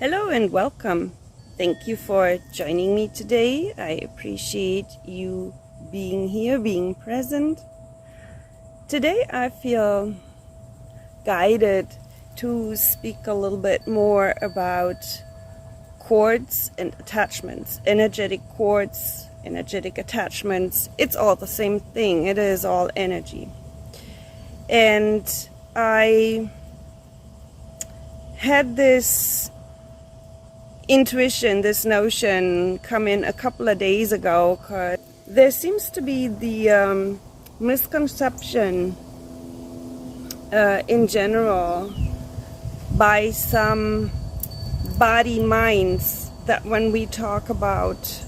Hello and welcome. Thank you for joining me today. I appreciate you being here, being present. Today I feel guided to speak a little bit more about cords and attachments, energetic cords, energetic attachments. It's all the same thing. It is all energy. And I had this intuition, this notion come in a couple of days ago, because there seems to be the misconception in general by some body minds that when we talk about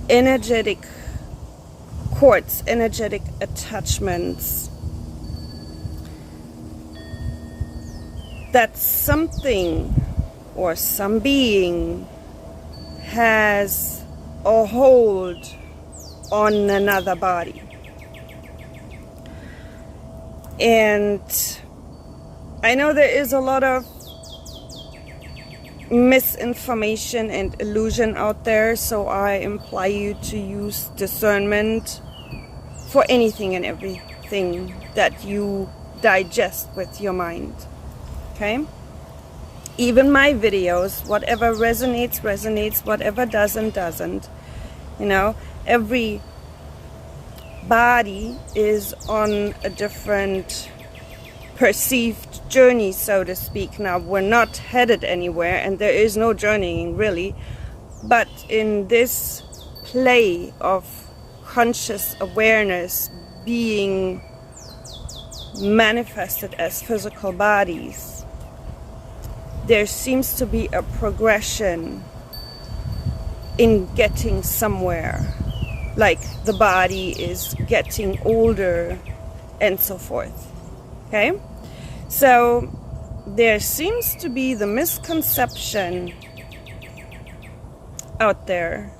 energetic cords, energetic attachments, that something or some being has a hold on another body. And I know there is a lot of misinformation and illusion out there, so I implore you to use discernment for anything and everything that you digest with your mind. Okay? Even my videos, whatever resonates, whatever doesn't. You know, every body is on a different perceived journey, so to speak. Now, we're not headed anywhere, and there is no journeying really, but in this play of conscious awareness being manifested as physical bodies, there seems to be a progression in getting somewhere, like the body is getting older and so forth. Okay? So there seems to be the misconception out there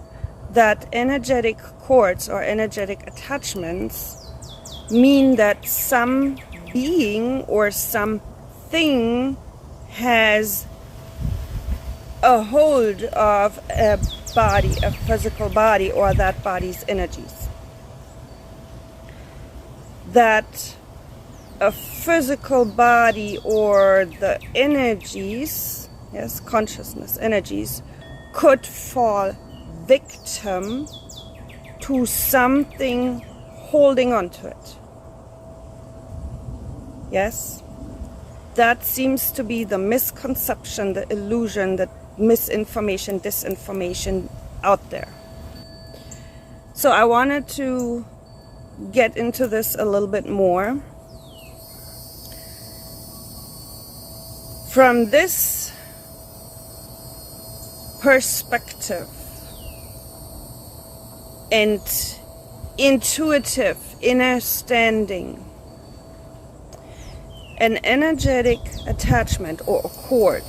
that energetic cords or energetic attachments mean that some being or something has a hold of a body, a physical body, or that body's energies. That a physical body or the energies, yes, consciousness energies, could fall victim to something holding on to it. Yes? That seems to be the misconception, the illusion, the misinformation, disinformation out there. So I wanted to get into this a little bit more. From this perspective and intuitive understanding, an energetic attachment or a cord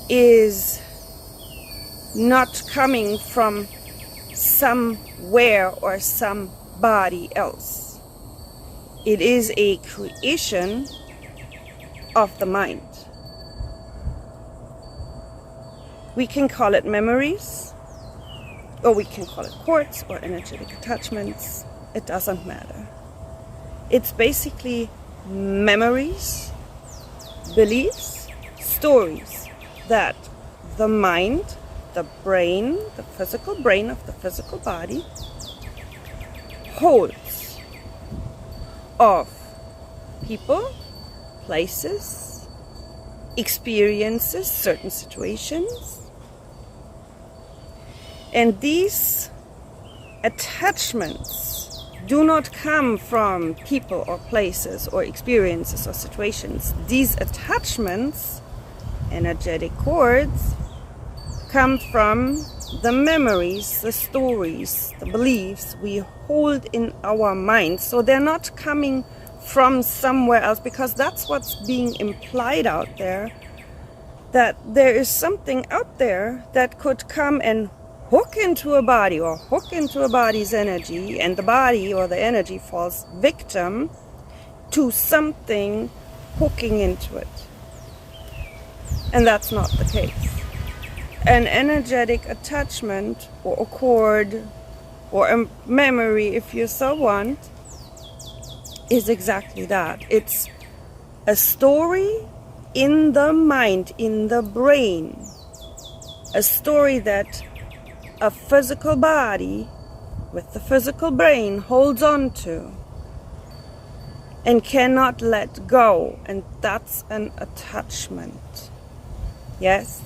is not coming from somewhere or somebody else. It is a creation of the mind. We can call it memories, or we can call it cords or energetic attachments. It doesn't matter. It's basically memories, beliefs, stories that the mind, the brain, the physical brain of the physical body holds of people, places, experiences, certain situations. And these attachments do not come from people or places or experiences or situations. These attachments, energetic cords, come from the memories, the stories, the beliefs we hold in our minds. So they're not coming from somewhere else, because that's what's being implied out there, that there is something out there that could come and hook into a body or hook into a body's energy, and the body or the energy falls victim to something hooking into it. And that's not the case. An energetic attachment, or a cord, or a memory, if you so want, is exactly that. It's a story in the mind, in the brain. A story that a physical body with the physical brain holds on to and cannot let go. And that's an attachment. Yes?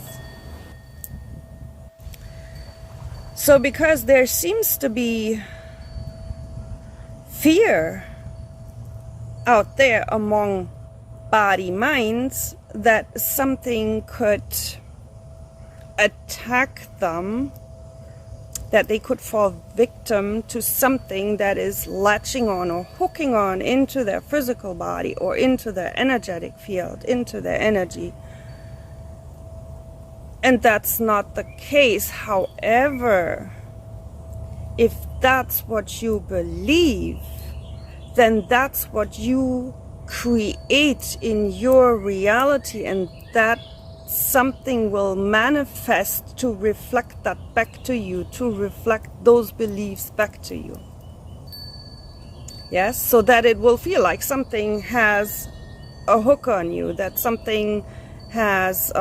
So because there seems to be fear out there among body minds that something could attack them, that they could fall victim to something that is latching on or hooking on into their physical body or into their energetic field, into their energy. And that's not the case. However, if that's what you believe, then that's what you create in your reality, and that something will manifest to reflect that back to you, to reflect those beliefs back to you. Yes, so that it will feel like something has a hook on you, that something has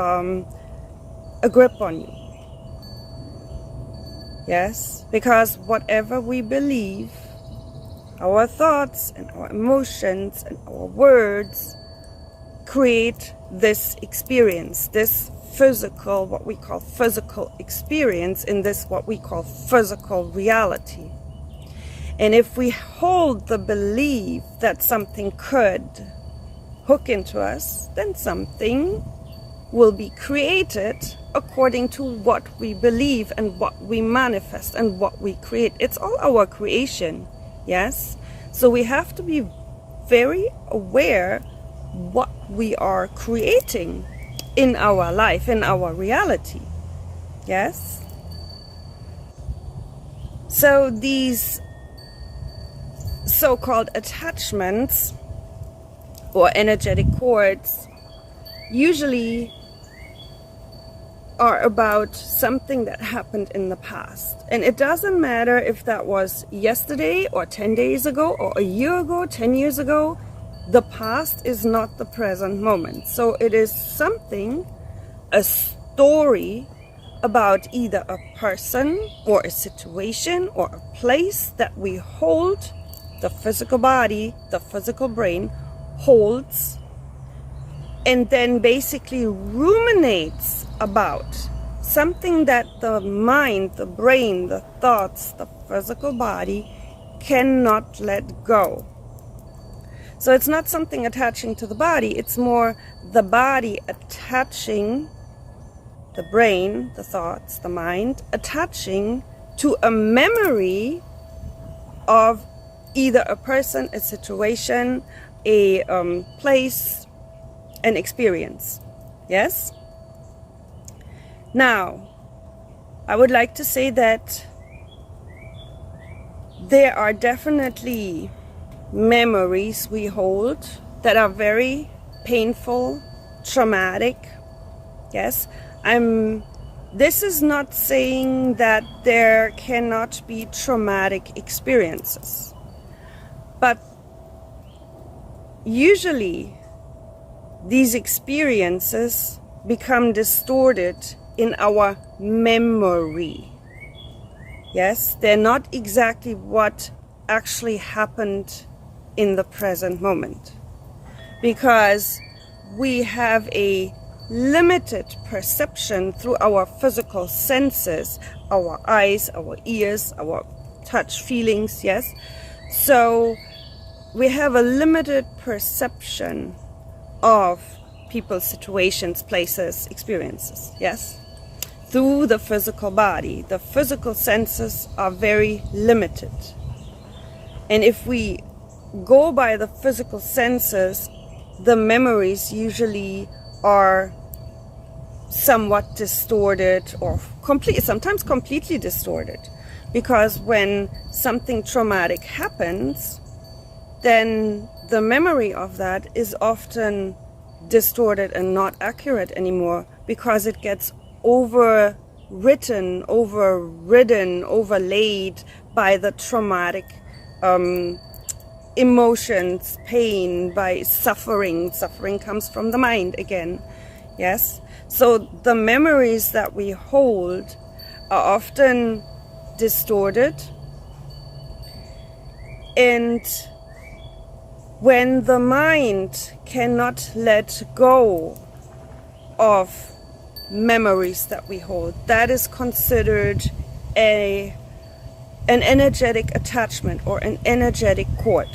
a grip on you. Yes, because whatever we believe, our thoughts and our emotions and our words create this experience, this physical, what we call physical experience, in this what we call physical reality. And if we hold the belief that something could hook into us, then something will be created according to what we believe and what we manifest and what we create. It's all our creation, yes? So we have to be very aware what we are creating in our life, in our reality, yes? So these so-called attachments or energetic cords usually are about something that happened in the past. And it doesn't matter if that was yesterday or 10 days ago or a year ago, 10 years ago. The past is not the present moment. So it is something, a story about either a person or a situation or a place that we hold, the physical body, the physical brain holds, and then basically ruminates about something that the mind, the brain, the thoughts, the physical body cannot let go. So it's not something attaching to the body, it's more the body attaching the brain, the thoughts, the mind, attaching to a memory of either a person, a situation, a place, an experience. Yes? Now, I would like to say that there are definitely memories we hold that are very painful, traumatic. Yes? This is not saying that there cannot be traumatic experiences. But usually these experiences become distorted in our memory. Yes, they're not exactly what actually happened in the present moment, because we have a limited perception through our physical senses, our eyes, our ears, our touch, feelings, yes? So we have a limited perception of people, situations, places, experiences, yes? Through the physical body. The physical senses are very limited. And if we go by the physical senses, the memories usually are somewhat distorted or sometimes completely distorted. Because when something traumatic happens, then the memory of that is often distorted and not accurate anymore, because it gets overwritten, overlaid by the traumatic emotions, pain, by suffering. Suffering comes from the mind again. Yes? So the memories that we hold are often distorted. And when the mind cannot let go of memories that we hold, that is considered an energetic attachment or an energetic cord.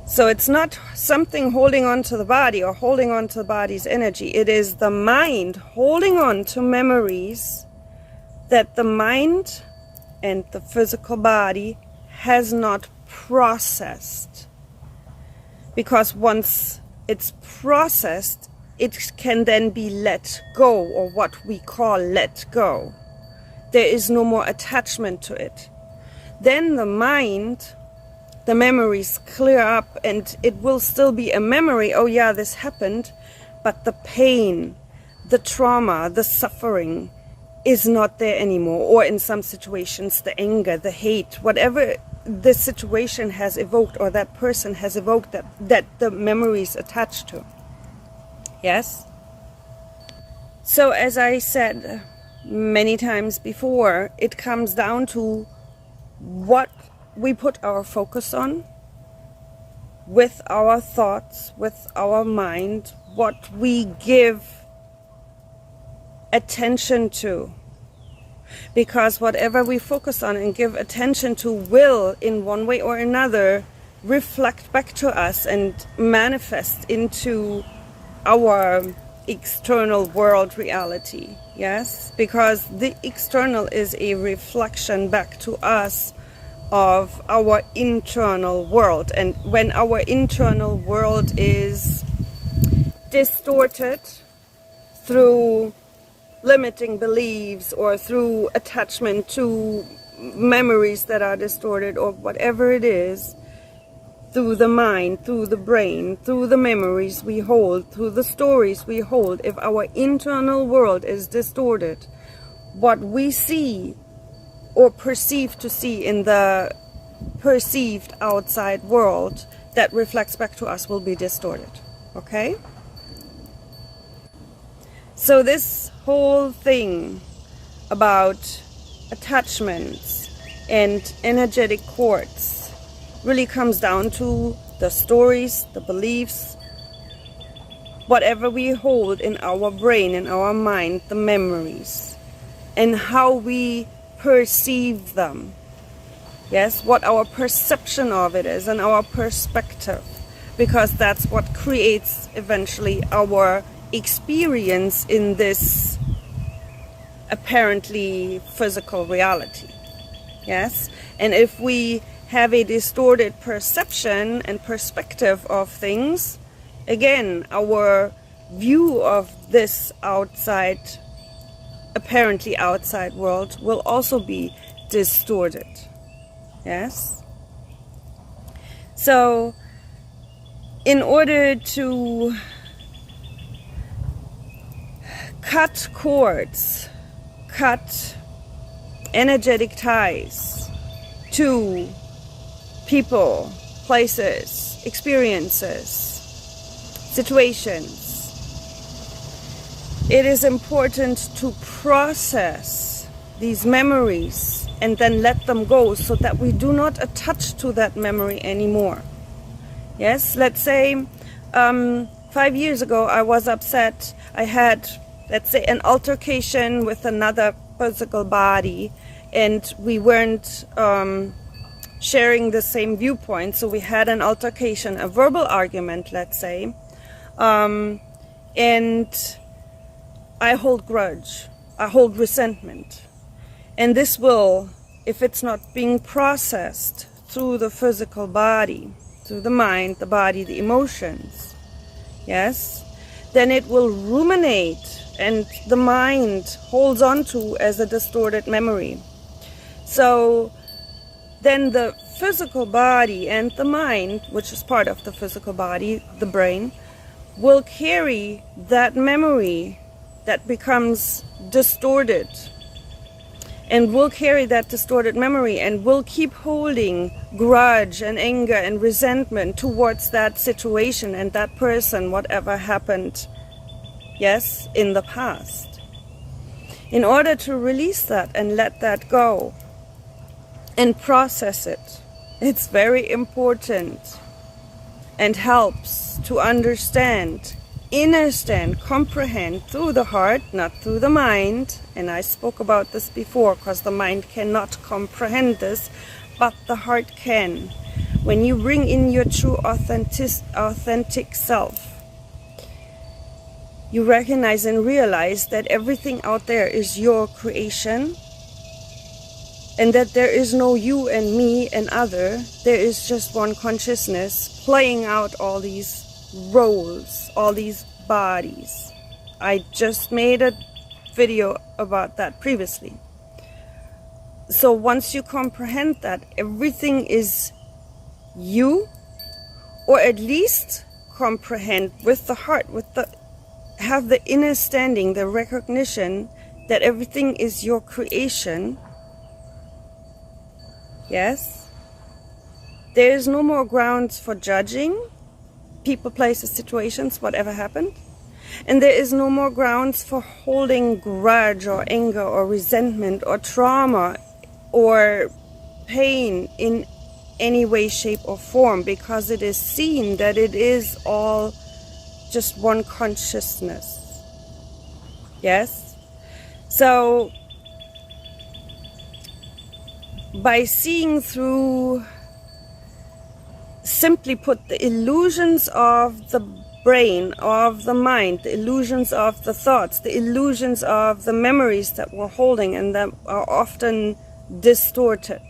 So it's not something holding on to the body or holding on to the body's energy. It is the mind holding on to memories that the mind and the physical body has not processed. Because once it's processed, it can then be let go, or what we call let go. There is no more attachment to it. Then the mind, the memories clear up, and it will still be a memory. Oh yeah, this happened, but the pain, the trauma, the suffering is not there anymore. Or in some situations, the anger, the hate, whatever the situation has evoked or that person has evoked, that the memory is attached to. Yes? So as I said many times before, it comes down to what we put our focus on with our thoughts, with our mind, what we give attention to. Because whatever we focus on and give attention to will, in one way or another, reflect back to us and manifest into our external world reality. Yes? Because the external is a reflection back to us of our internal world. And when our internal world is distorted through limiting beliefs or through attachment to memories that are distorted or whatever it is, through the mind, through the brain, through the memories we hold, through the stories we hold, if our internal world is distorted, what we see or perceive to see in the perceived outside world that reflects back to us will be distorted. Okay? So this whole thing about attachments and energetic cords really comes down to the stories, the beliefs, whatever we hold in our brain, in our mind, the memories, and how we perceive them. Yes, what our perception of it is and our perspective, because that's what creates eventually our experience in this apparently physical reality. Yes, and if we have a distorted perception and perspective of things, again, our view of this outside, apparently outside world will also be distorted. Yes? So, in order to cut cords, cut energetic ties to people, places, experiences, situations, it is important to process these memories and then let them go so that we do not attach to that memory anymore. Yes, let's say 5 years ago I was upset. I had, let's say, an altercation with another physical body, and we weren't sharing the same viewpoint, so we had an altercation, a verbal argument, let's say, and I hold grudge, I hold resentment, and this will, if it's not being processed through the physical body, through the mind, the body, the emotions, yes, then it will ruminate, and the mind holds on to as a distorted memory. So then the physical body and the mind, which is part of the physical body, the brain, will carry that memory that becomes distorted, and will carry that distorted memory, and will keep holding grudge and anger and resentment towards that situation and that person, whatever happened, yes, in the past. In order to release that and let that go and process it, it's very important and helps to understand, comprehend through the heart, not through the mind. And I spoke about this before, because the mind cannot comprehend this, but the heart can. When you bring in your true authentic self, you recognize and realize that everything out there is your creation, and that there is no you and me and other. There is just one consciousness playing out all these roles, all these bodies. I just made a video about that previously. So once you comprehend that everything is you, or at least comprehend with the heart, have the inner standing, the recognition that everything is your creation, yes, there is no more grounds for judging people, places, situations, whatever happened. And there is no more grounds for holding grudge or anger or resentment or trauma or pain in any way, shape or form, because it is seen that it is all just one consciousness. Yes? So by seeing through, simply put, the illusions of the brain, of the mind, the illusions of the thoughts, the illusions of the memories that we're holding and that are often distorted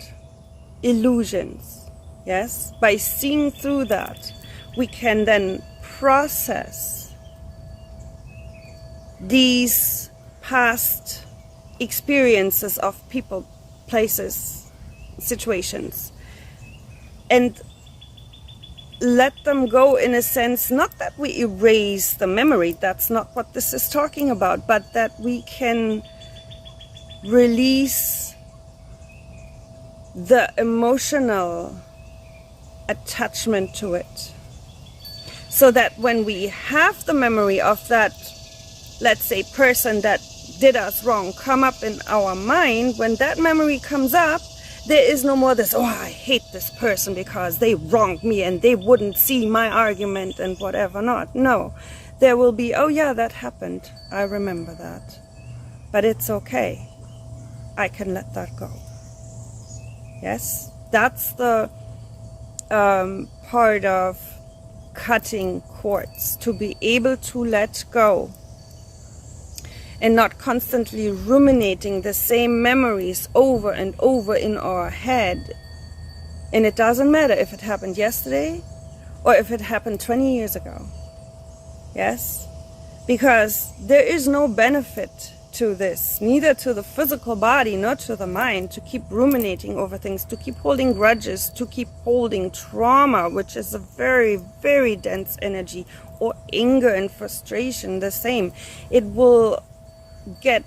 illusions, yes? By seeing through that, we can then process these past experiences of people, places, situations, and let them go, in a sense, not that we erase the memory, that's not what this is talking about, but that we can release the emotional attachment to it. So that when we have the memory of that, let's say, person that did us wrong come up in our mind, when that memory comes up, there is no more this, oh, I hate this person because they wronged me and they wouldn't see my argument and whatever not. No, there will be, oh yeah, that happened. I remember that. But it's okay. I can let that go. Yes, that's the part of cutting cords, to be able to let go and not constantly ruminating the same memories over and over in our head. And it doesn't matter if it happened yesterday or if it happened 20 years ago. Yes? Because there is no benefit to this, neither to the physical body nor to the mind, to keep ruminating over things, to keep holding grudges, to keep holding trauma, which is a very, very dense energy, or anger and frustration, the same. It will get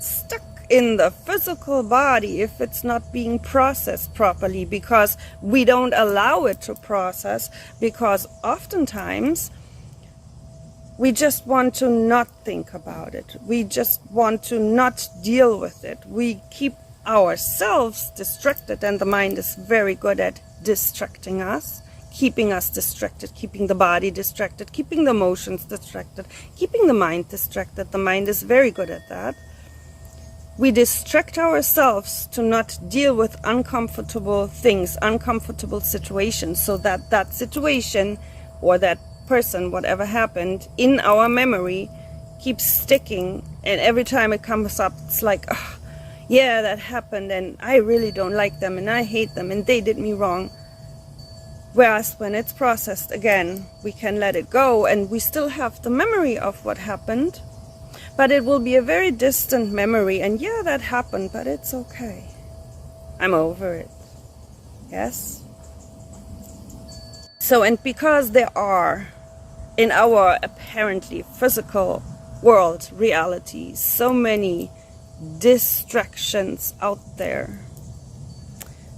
stuck in the physical body if it's not being processed properly, because we don't allow it to process, because oftentimes we just want to not think about it. We just want to not deal with it. We keep ourselves distracted, and the mind is very good at distracting us, keeping us distracted, keeping the body distracted, keeping the emotions distracted, keeping the mind distracted. The mind is very good at that. We distract ourselves to not deal with uncomfortable things, uncomfortable situations, so that that situation or that person, whatever happened in our memory, keeps sticking. And every time it comes up, it's like, oh, yeah, that happened, and I really don't like them, and I hate them, and they did me wrong. Whereas when it's processed again, we can let it go, and we still have the memory of what happened, but it will be a very distant memory. And yeah, that happened, but it's okay. I'm over it. Yes? So, and because there are in our apparently physical world, reality, so many distractions out there,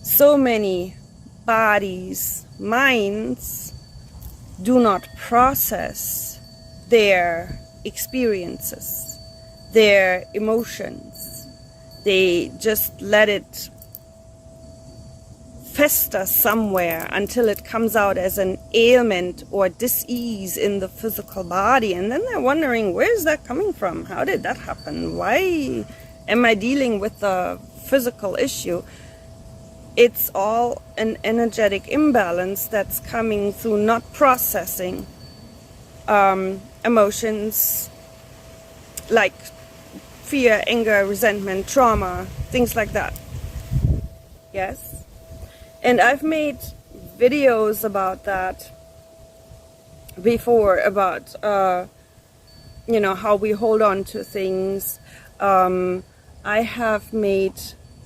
so many bodies, minds do not process their experiences, their emotions. They just let it fester somewhere until it comes out as an ailment or dis-ease in the physical body, and then they're wondering, where is that coming from? How did that happen? Why am I dealing with the physical issue? It's all an energetic imbalance that's coming through not processing emotions like fear, anger, resentment, trauma, things like that. Yes? And I've made videos about that before, about how we hold on to things. I have made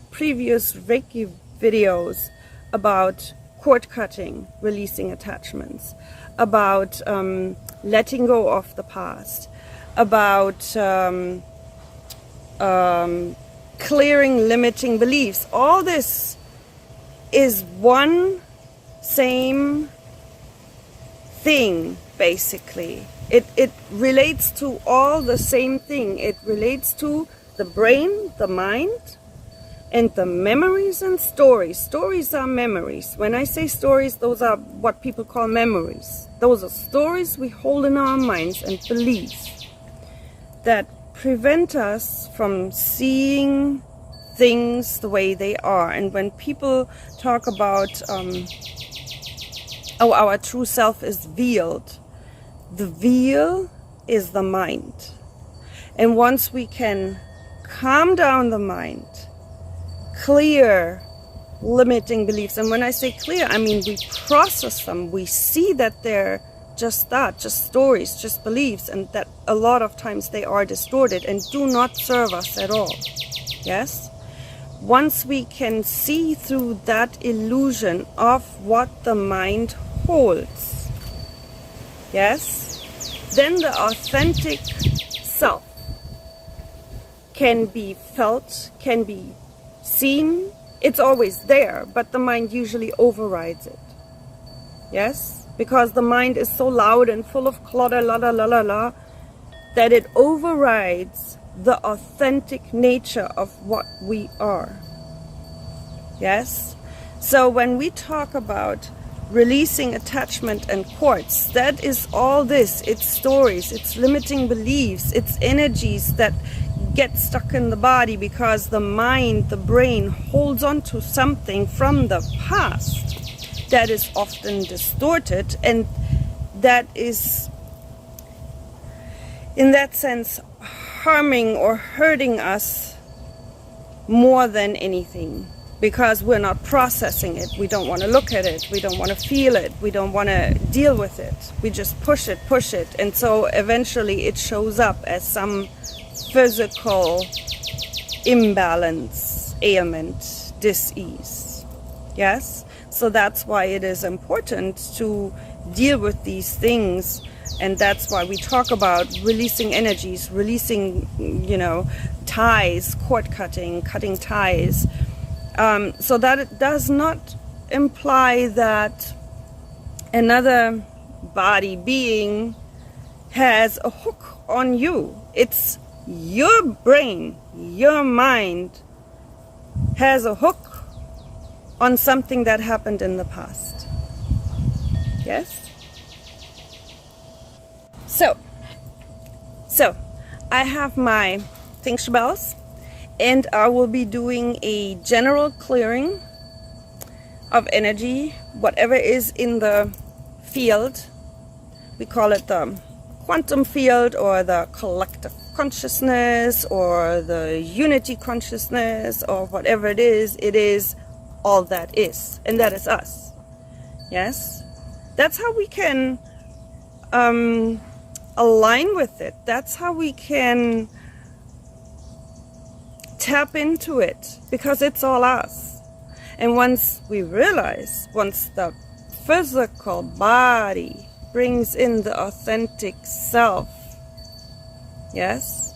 previous Reiki videos about cord cutting, releasing attachments, about letting go of the past, about clearing limiting beliefs. All this is one same thing, basically. It relates to all the same thing. It relates to the brain, the mind, and the memories and stories. Stories are memories. When I say stories, those are what people call memories. Those are stories we hold in our minds and beliefs that prevent us from seeing things the way they are. And when people talk about our true self is veiled, the veil is the mind. And once we can calm down the mind, clear limiting beliefs, and when I say clear, I mean we process them, we see that they're just that, just stories, just beliefs, and that a lot of times they are distorted and do not serve us at all. Yes? Once we can see through that illusion of what the mind holds, yes, then the authentic self can be felt, can be seen. It's always there, but the mind usually overrides it. Yes? Because the mind is so loud and full of clutter, la la la la la, that it overrides the authentic nature of what we are. Yes? So when we talk about releasing attachment and cords, that is all this. It's stories, it's limiting beliefs, it's energies that get stuck in the body because the mind, the brain, holds on to something from the past that is often distorted, and that is, in that sense, harming or hurting us more than anything, because we're not processing it. We don't want to look at it, we don't want to feel it, we don't want to deal with it. We just push it, and so eventually it shows up as some physical imbalance, ailment, dis-ease. Yes? So that's why it is important to deal with these things, and that's why we talk about releasing energies, releasing, ties, cord cutting, cutting ties, so that it does not imply that another body being has a hook on you. It's your brain, your mind has a hook on something that happened in the past. Yes? So I have my tincture bells, and I will be doing a general clearing of energy, whatever is in the field. We call it the quantum field, or the collective consciousness, or the unity consciousness, or whatever it is all that is, and that is us. Yes? That's how we can align with it. That's how we can tap into it, because it's all us. And once we realize, once the physical body brings in the authentic self, yes,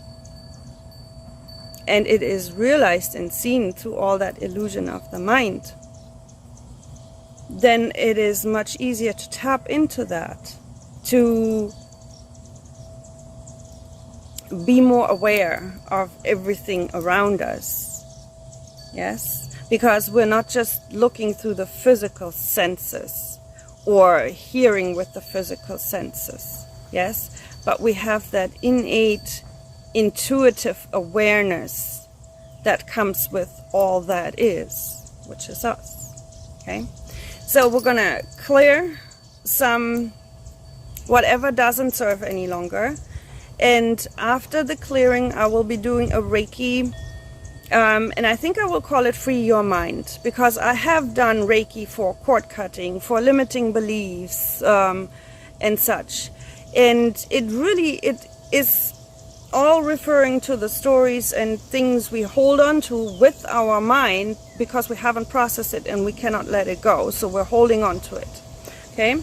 and it is realized and seen through all that illusion of the mind, then it is much easier to tap into that, to be more aware of everything around us, yes, because we're not just looking through the physical senses or hearing with the physical senses, yes, but we have that innate intuitive awareness that comes with all that is, which is us. Okay, so we're gonna clear some whatever doesn't serve any longer, and after the clearing I will be doing a Reiki, and I think I will call it Free Your Mind, because I have done Reiki for cord cutting, for limiting beliefs, and such, and it is all referring to the stories and things we hold on to with our mind because we haven't processed it and we cannot let it go, so we're holding on to it. Okay,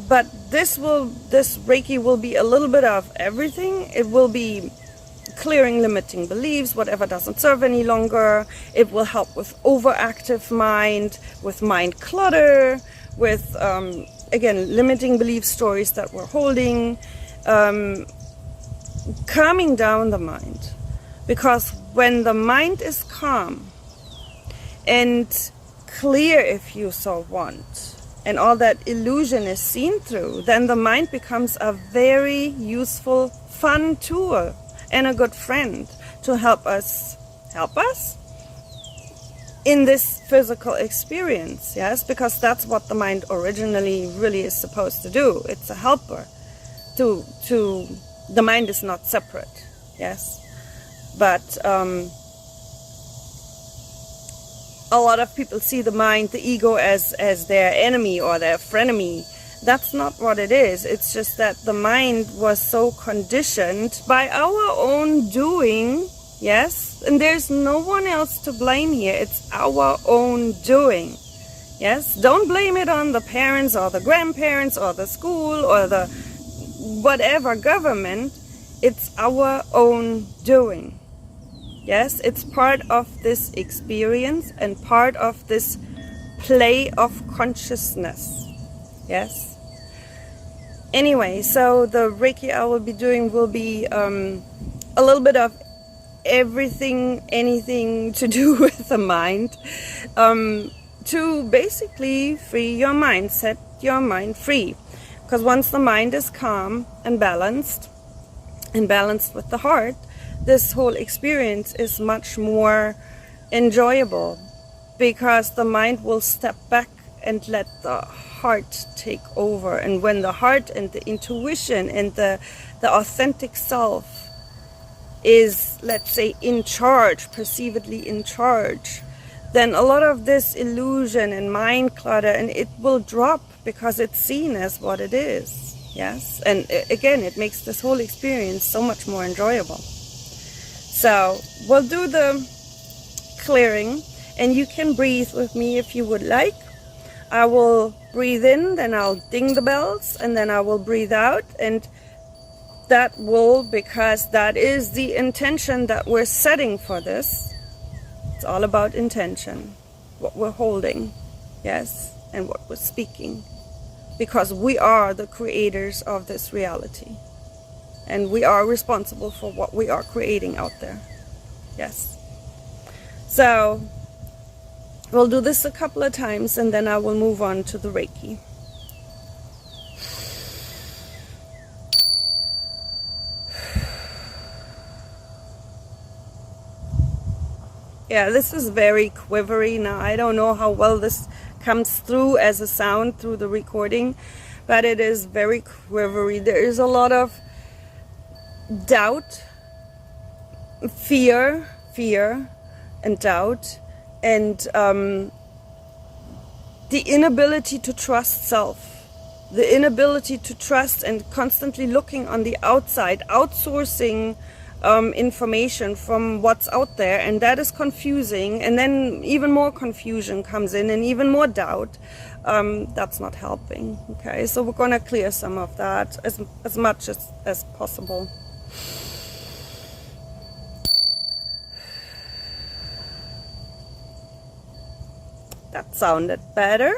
but this Reiki will be a little bit of everything. It will be clearing limiting beliefs, whatever doesn't serve any longer. It will help with overactive mind, with mind clutter, with again, limiting belief stories that we're holding, calming down the mind. Because when the mind is calm and clear, if you so want, and all that illusion is seen through, then the mind becomes a very useful, fun tool and a good friend to help us in this physical experience, yes, because that's what the mind originally really is supposed to do. It's a helper to the mind is not separate, yes, but a lot of people see the mind, the ego, as their enemy or their frenemy. That's not what it is. It's just that the mind was so conditioned by our own doing, yes, and there's no one else to blame here. It's our own doing, yes. Don't blame it on the parents or the grandparents or the school or the whatever government. It's our own doing. Yes, it's part of this experience and part of this play of consciousness. Yes. Anyway, so the Reiki I will be doing will be a little bit of everything, anything to do with the mind, to basically free your mind, set your mind free. Because once the mind is calm and balanced with the heart, this whole experience is much more enjoyable, because the mind will step back and let the heart take over. And when the heart and the intuition and the authentic self is, let's say, in charge, perceivedly in charge, then a lot of this illusion and mind clutter, and it will drop because it's seen as what it is. Yes, and again, it makes this whole experience so much more enjoyable. So we'll do the clearing, and you can breathe with me if you would like. I will breathe in, then I'll ding the bells, and then I will breathe out, and that will, because that is the intention that we're setting for this. It's all about intention, what we're holding, yes, and what we're speaking, because we are the creators of this reality. And we are responsible for what we are creating out there. Yes. So we'll do this a couple of times, and then I will move on to the Reiki. Yeah, this is very quivery. Now, I don't know how well this comes through as a sound through the recording, but it is very quivery. There is a lot of doubt, fear and doubt, and the inability to trust self, the inability to trust, and constantly looking on the outside, outsourcing information from what's out there, and that is confusing, and then even more confusion comes in and even more doubt. That's not helping. Okay, so we're gonna clear some of that as much as possible. That sounded better.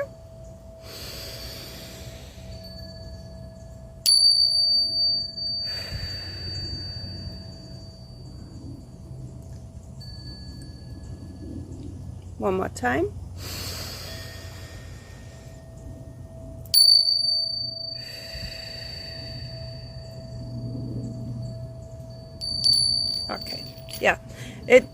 One more time. Okay, yeah.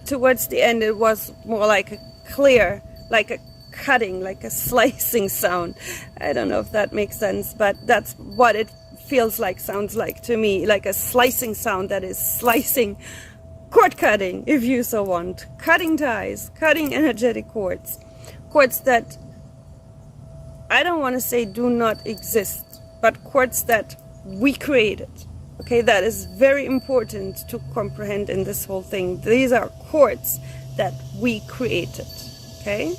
Towards the end, it was more like a clear, like a cutting, like a slicing sound. I don't know if that makes sense, but that's what it feels like, sounds like to me, like a slicing sound that is slicing, cord cutting, if you so want, cutting ties, cutting energetic cords that I don't want to say do not exist, but cords that we created. Okay, that is very important to comprehend in this whole thing. These are cords that we created. Okay.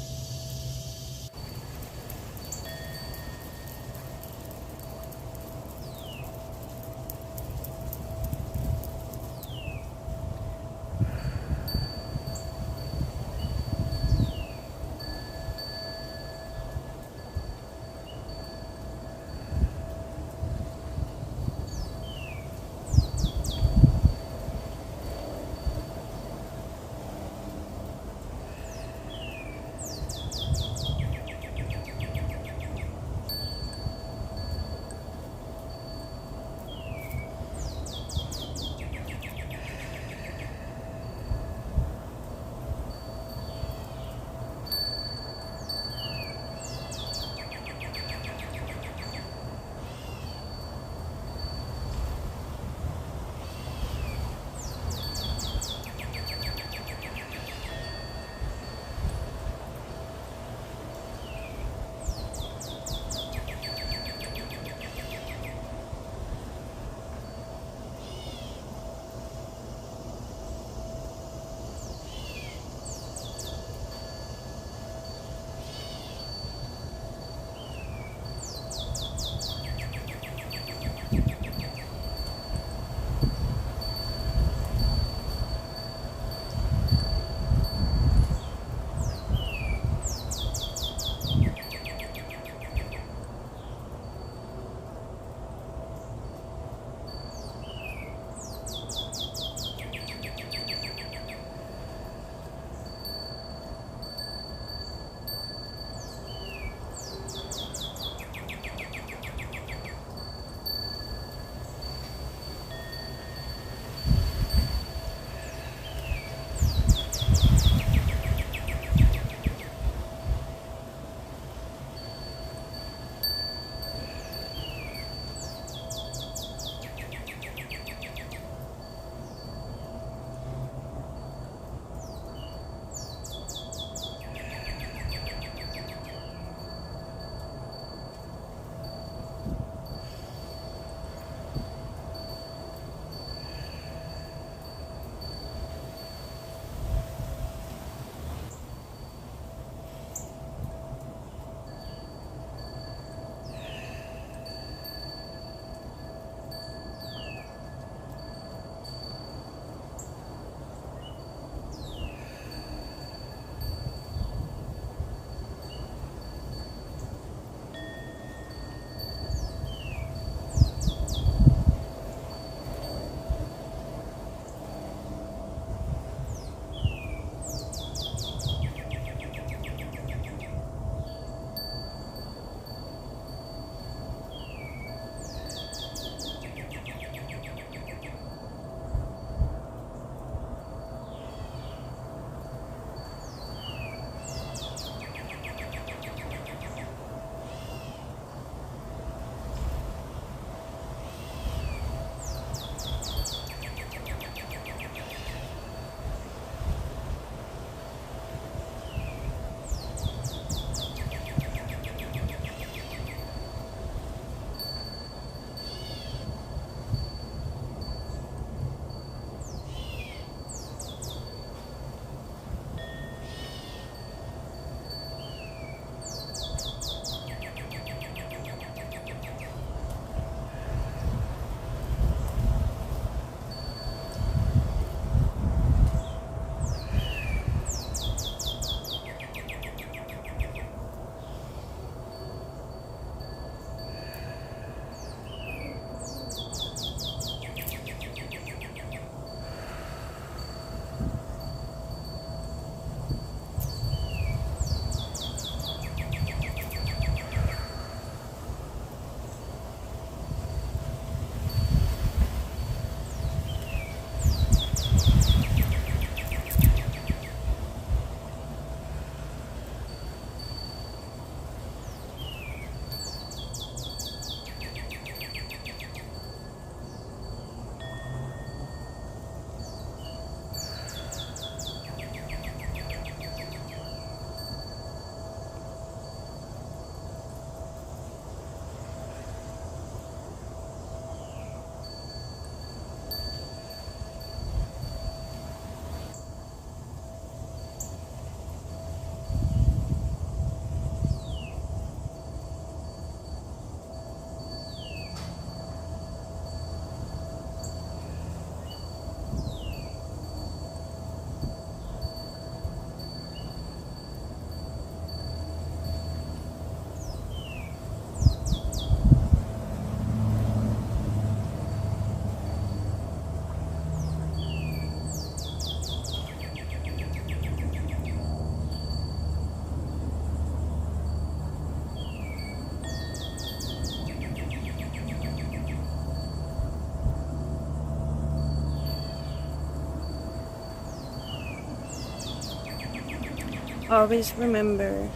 Always remember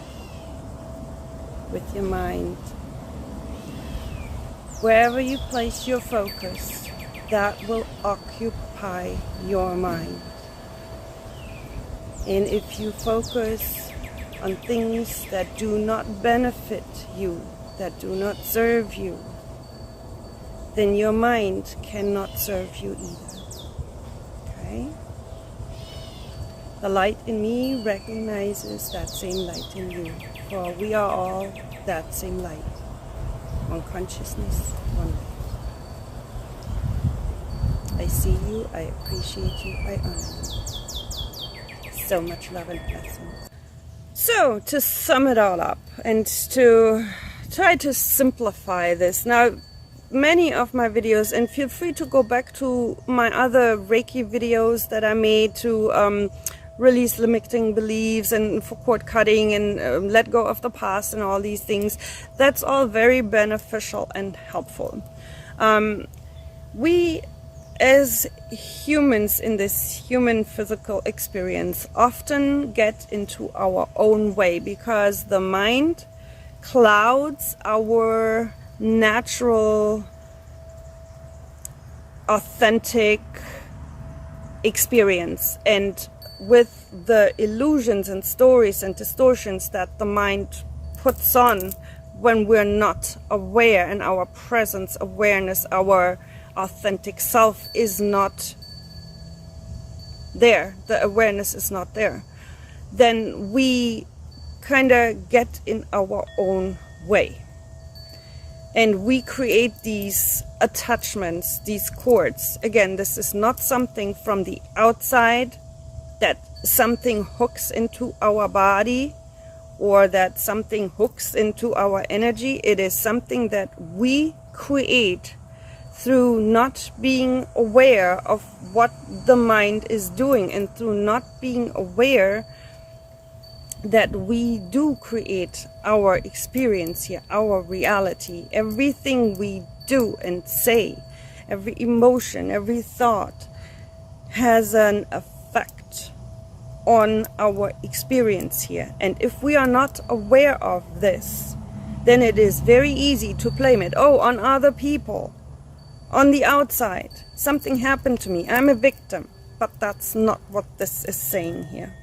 with your mind, wherever you place your focus, that will occupy your mind. And if you focus on things that do not benefit you, that do not serve you, then your mind cannot serve you either. Okay? The light in me recognizes that same light in you, for we are all that same light. One consciousness, one light. I see you, I appreciate you, I honor you. So much love and blessings. So, to sum it all up and to try to simplify this. Now, many of my videos, and feel free to go back to my other Reiki videos that I made to release limiting beliefs and for cord cutting and let go of the past and all these things. That's all very beneficial and helpful. We as humans in this human physical experience often get into our own way because the mind clouds our natural, authentic experience, and with the illusions and stories and distortions that the mind puts on when we're not aware, and our presence, awareness, our authentic self is not there, the awareness is not there, then we kind of get in our own way. And we create these attachments, these cords. Again, this is not something from the outside, that something hooks into our body or that something hooks into our energy. It is something that we create through not being aware of what the mind is doing, and through not being aware that we do create our experience here, our reality. Everything we do and say, every emotion, every thought has an effect on our experience here. And if we are not aware of this, then it is very easy to blame it. Oh, on other people, on the outside, something happened to me, I'm a victim. But that's not what this is saying here.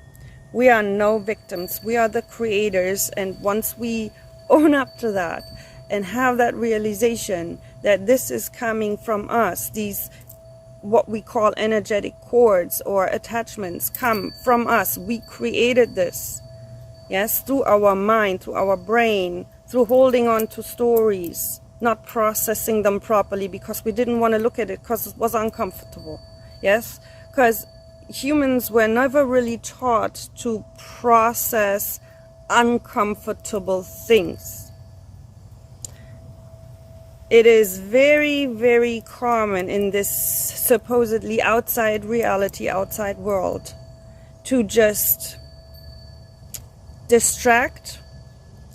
We are no victims, we are the creators, and once we own up to that and have that realization that this is coming from us, these what we call energetic cords or attachments come from us. We created this, yes, through our mind, through our brain, through holding on to stories, not processing them properly because we didn't want to look at it because it was uncomfortable, yes, because humans were never really taught to process uncomfortable things. It is very, very common in this supposedly outside reality, outside world, to just distract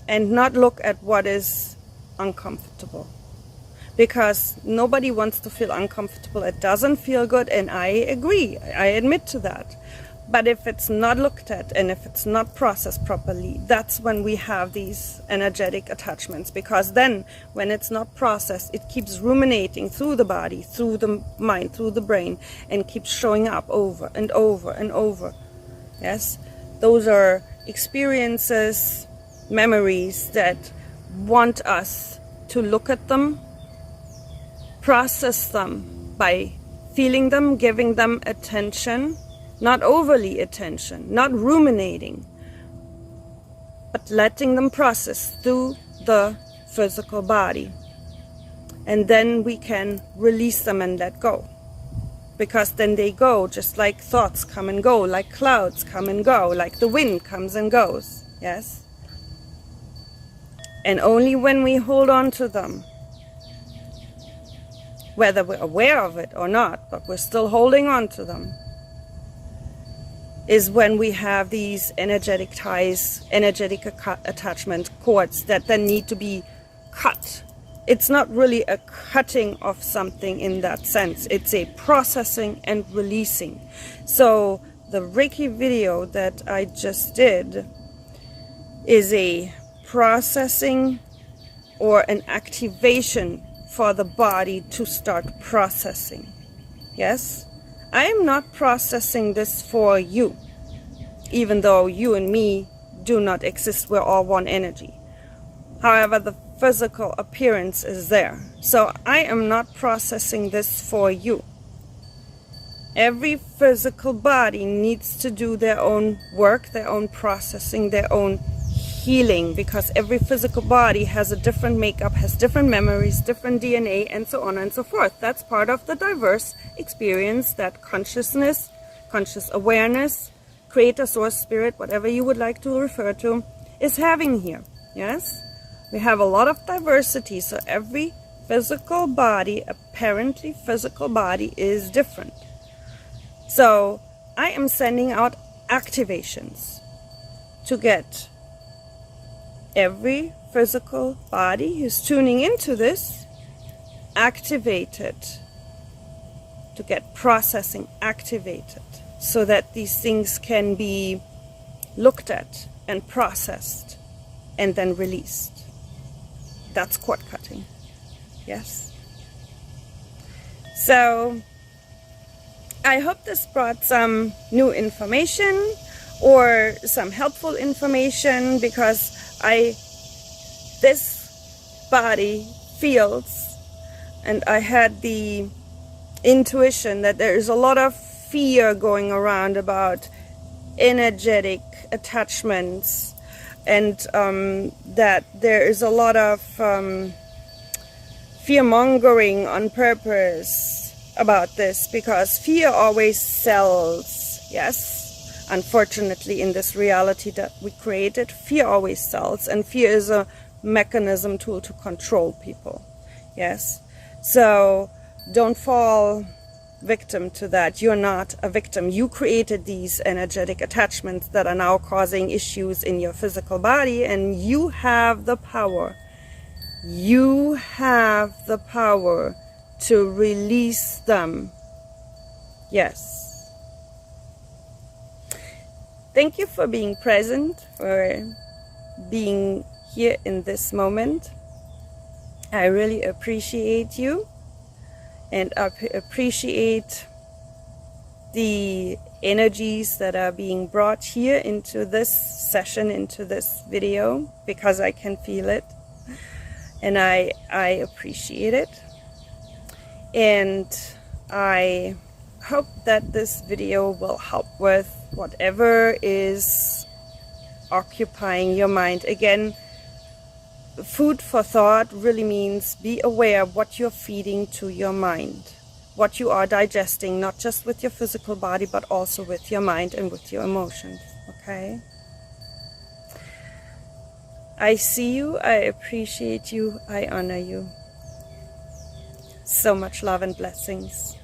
and not look at what is uncomfortable. Because nobody wants to feel uncomfortable. It doesn't feel good, and I agree, I admit to that. But if it's not looked at and if it's not processed properly, that's when we have these energetic attachments. Because then, when it's not processed, it keeps ruminating through the body, through the mind, through the brain, and keeps showing up over and over and over. Yes? Those are experiences, memories that want us to look at them, process them by feeling them, giving them attention, not overly attention, not ruminating, but letting them process through the physical body. And then we can release them and let go. Because then they go, just like thoughts come and go, like clouds come and go, like the wind comes and goes, yes? And only when we hold on to them, whether we're aware of it or not, but we're still holding on to them, is when we have these energetic ties, energetic attachment cords that then need to be cut. It's not really a cutting of something in that sense. It's a processing and releasing. So the Reiki video that I just did is a processing or an activation for the body to start processing. Yes? I am not processing this for you, even though you and me do not exist. We're all one energy. However, the physical appearance is there. So I am not processing this for you. Every physical body needs to do their own work, their own processing, their own healing, because every physical body has a different makeup, has different memories, different DNA, and so on and so forth. That's part of the diverse experience that consciousness, conscious awareness, creator, source, spirit, whatever you would like to refer to, is having here. Yes? We have a lot of diversity, so every physical body, apparently physical body, is different. So I am sending out activations to get every physical body who's tuning into this activated, to get processing activated, so that these things can be looked at and processed and then released. That's cord cutting. Yes. So I hope this brought some new information or some helpful information, because this body feels, and I had the intuition that there is a lot of fear going around about energetic attachments, and that there is a lot of fear-mongering on purpose about this, because fear always sells. Yes, unfortunately, in this reality that we created, fear always sells, and fear is a mechanism, tool to control people. Yes, so don't fall victim to that. You're not a victim. You created these energetic attachments that are now causing issues in your physical body, and you have the power. You have the power to release them. Yes. Thank you for being present, for being here in this moment. I really appreciate you, and I appreciate the energies that are being brought here into this session, into this video, because I can feel it, and I appreciate it. And I hope that this video will help with whatever is occupying your mind. Again, food for thought really means be aware of what you're feeding to your mind, what you are digesting, not just with your physical body, but also with your mind and with your emotions. Okay? I see you, I appreciate you, I honor you. So much love and blessings.